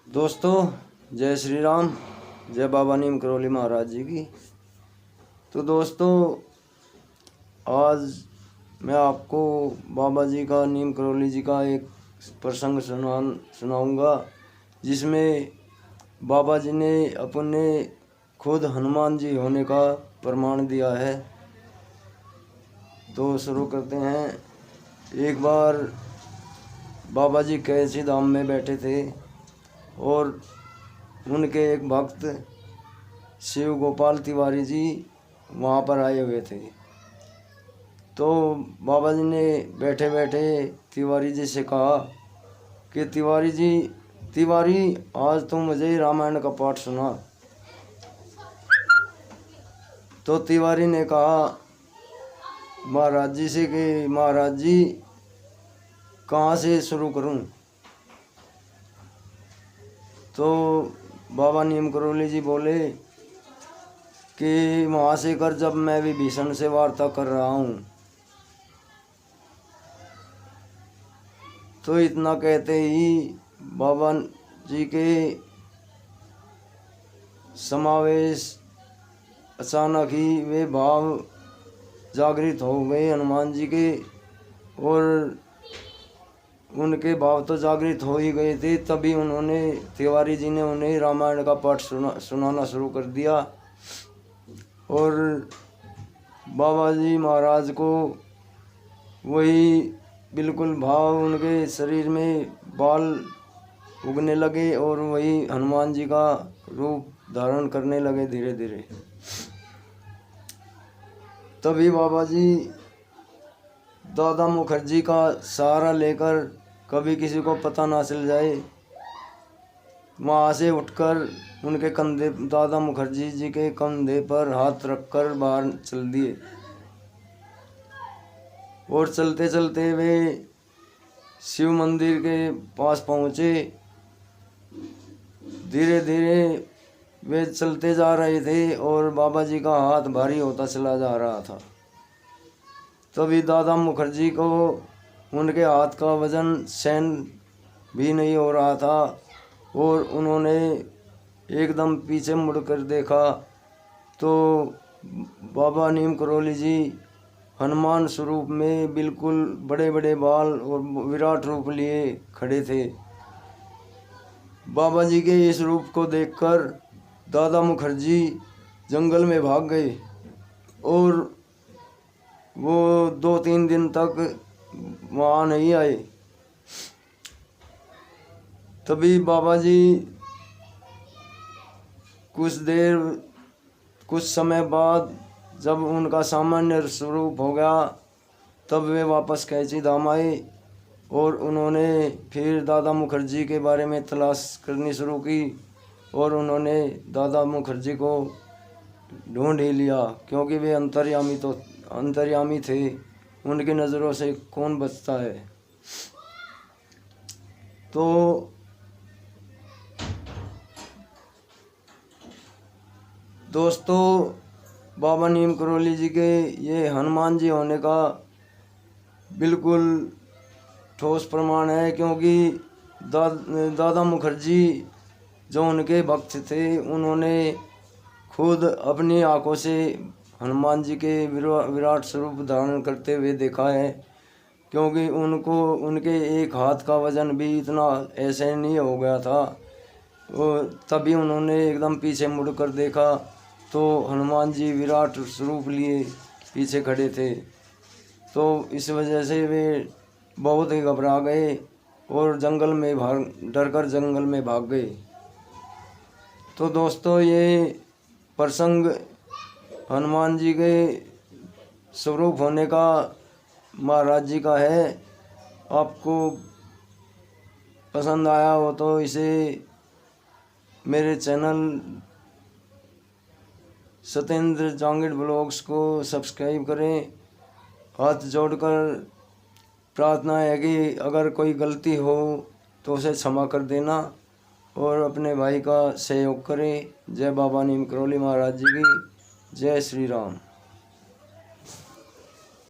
दोस्तों जय श्री राम, जय बाबा नीम करौली महाराज जी की। तो दोस्तों आज मैं आपको बाबा जी का, नीम करौली जी का एक प्रसंग सुनाऊंगा, जिसमें बाबा जी ने अपने खुद हनुमान जी होने का प्रमाण दिया है। तो शुरू करते हैं। एक बार बाबा जी कैसी धाम में बैठे थे और उनके एक भक्त शिव गोपाल तिवारी जी वहाँ पर आए हुए थे। तो बाबा जी ने बैठे बैठे तिवारी जी से कहा कि तिवारी आज तुम मुझे रामायण का पाठ सुना। तो तिवारी ने कहा महाराज जी से कि महाराज जी कहाँ से शुरू करूं। तो बाबा नीम करौली जी बोले कि वहाँ से कर, जब मैं विभीषण से वार्ता कर रहा हूँ। तो इतना कहते ही बाबा जी के समावेश अचानक ही वे भाव जागृत हो गए हनुमान जी के, और उनके भाव तो जागृत हो ही गए थे। तभी उन्होंने, तिवारी जी ने उन्हें रामायण का पाठ सुनाना शुरू कर दिया। और बाबा जी महाराज को वही बिल्कुल भाव, उनके शरीर में बाल उगने लगे और वही हनुमान जी का रूप धारण करने लगे धीरे धीरे। तभी बाबा जी दादा मुखर्जी का सहारा लेकर, कभी किसी को पता ना चल जाए, वहाँ से उठकर उनके कंधे, दादा मुखर्जी जी के कंधे पर हाथ रखकर बाहर चल दिए। और चलते चलते वे शिव मंदिर के पास पहुँचे। धीरे धीरे वे चलते जा रहे थे और बाबा जी का हाथ भारी होता चला जा रहा था। तभी दादा मुखर्जी को उनके हाथ का वजन सहन भी नहीं हो रहा था और उन्होंने एकदम पीछे मुड़कर देखा तो बाबा नीम करौली जी हनुमान स्वरूप में बिल्कुल बड़े बड़े बाल और विराट रूप लिए खड़े थे। बाबा जी के इस रूप को देखकर दादा मुखर्जी जंगल में भाग गए और वो 2-3 दिन तक वहाँ नहीं आए। तभी बाबा जी कुछ समय बाद जब उनका सामान्य स्वरूप हो गया, तब वे वापस कैची धाम आए और उन्होंने फिर दादा मुखर्जी के बारे में तलाश करनी शुरू की। और उन्होंने दादा मुखर्जी को ढूंढ ही लिया, क्योंकि वे अंतर्यामी थे, उनकी नज़रों से कौन बचता है। तो दोस्तों बाबा नीम करौली जी के ये हनुमान जी होने का बिल्कुल ठोस प्रमाण है, क्योंकि दादा मुखर्जी जो उनके भक्त थे, उन्होंने खुद अपनी आंखों से हनुमान जी के विराट स्वरूप धारण करते हुए देखा है। क्योंकि उनके एक हाथ का वजन भी इतना ऐसे नहीं हो गया था। तभी उन्होंने एकदम पीछे मुड़कर देखा तो हनुमान जी विराट स्वरूप लिए पीछे खड़े थे। तो इस वजह से वे बहुत ही घबरा गए और डरकर जंगल में भाग गए। तो दोस्तों ये प्रसंग हनुमान जी के स्वरूप होने का महाराज जी का है। आपको पसंद आया हो तो इसे मेरे चैनल सत्येंद्र जांगिड़ ब्लॉग्स को सब्सक्राइब करें। हाथ जोड़कर प्रार्थना है कि अगर कोई गलती हो तो उसे क्षमा कर देना और अपने भाई का सहयोग करें। जय बाबा नीम करौली महाराज जी की, जय श्री राम।